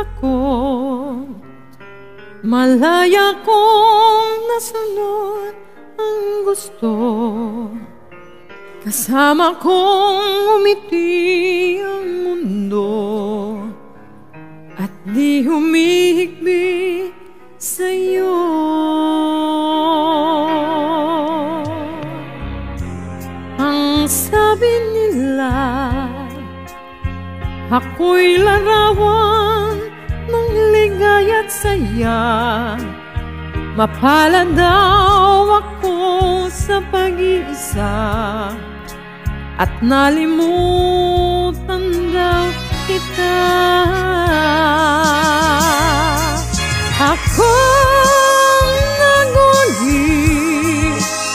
ako, malaya kong nasunod ang gusto. Kasama kong umiti ang mundo at di humihigbi sa'yo. Ang sabi nila, ako'y larawan ng ligaya't saya. Mapalad daw ako sa pag-iisa at nalimutan daw kita. Akong nagwagi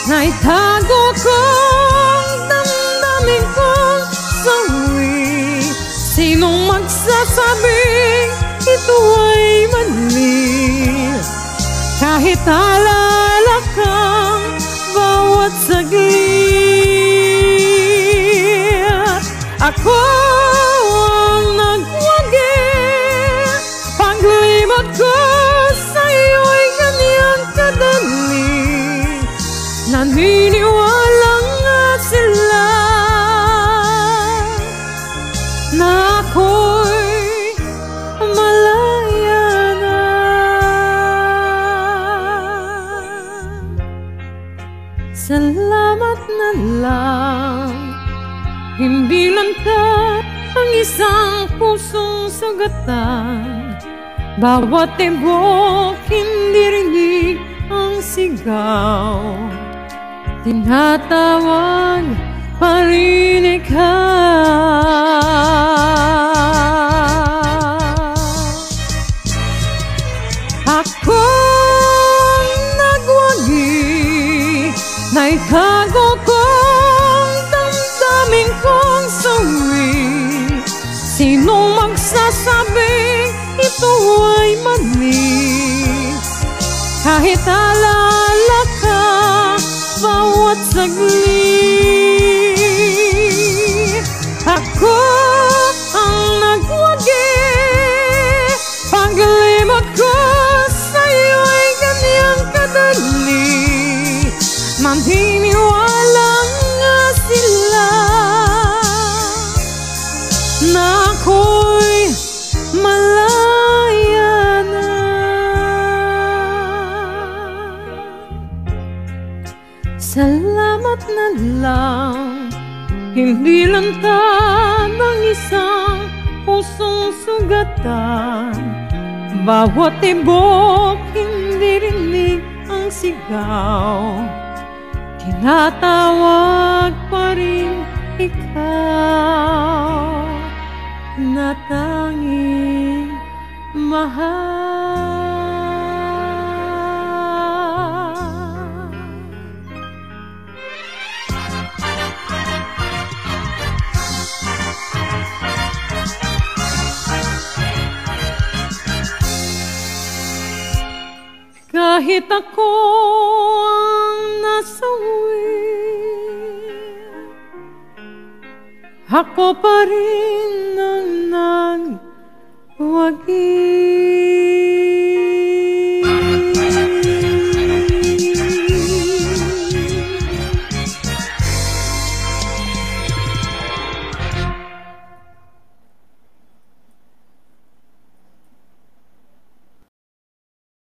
na itago kong damdamin kong sawi. Sinong magsasabing ito ay mali? Kahit alala kang bawat saglit, ako ang nagwagi. Paglimot ko sa'yo'y ganyan kadali. Naniniwala nga sila na ako'y malaya na. Salamat na lang, hindi lang ka ang isang pusong sugatan. Bawat tibok hindi rinig ang sigaw, tinatawag pa rin ikaw. Akong nagwagi na itago kong damdamin kong sawi. Sinong magsasabing ito ay mali? Kahit alala ka bawat saglit, ako ang nagwagi. Paglimot ko sa'yo'y ganyan kadali. Maniniwala nga sila na ako'y malaya na. Salamat na lang, hindi lantad ng isang pusong sugatan. Bawat tibok hindi rinig ang sigaw, tinatawag pa rin ikaw na tanging mahal. Kahit ako ang nasawi, ako pa rin ang nagwagi.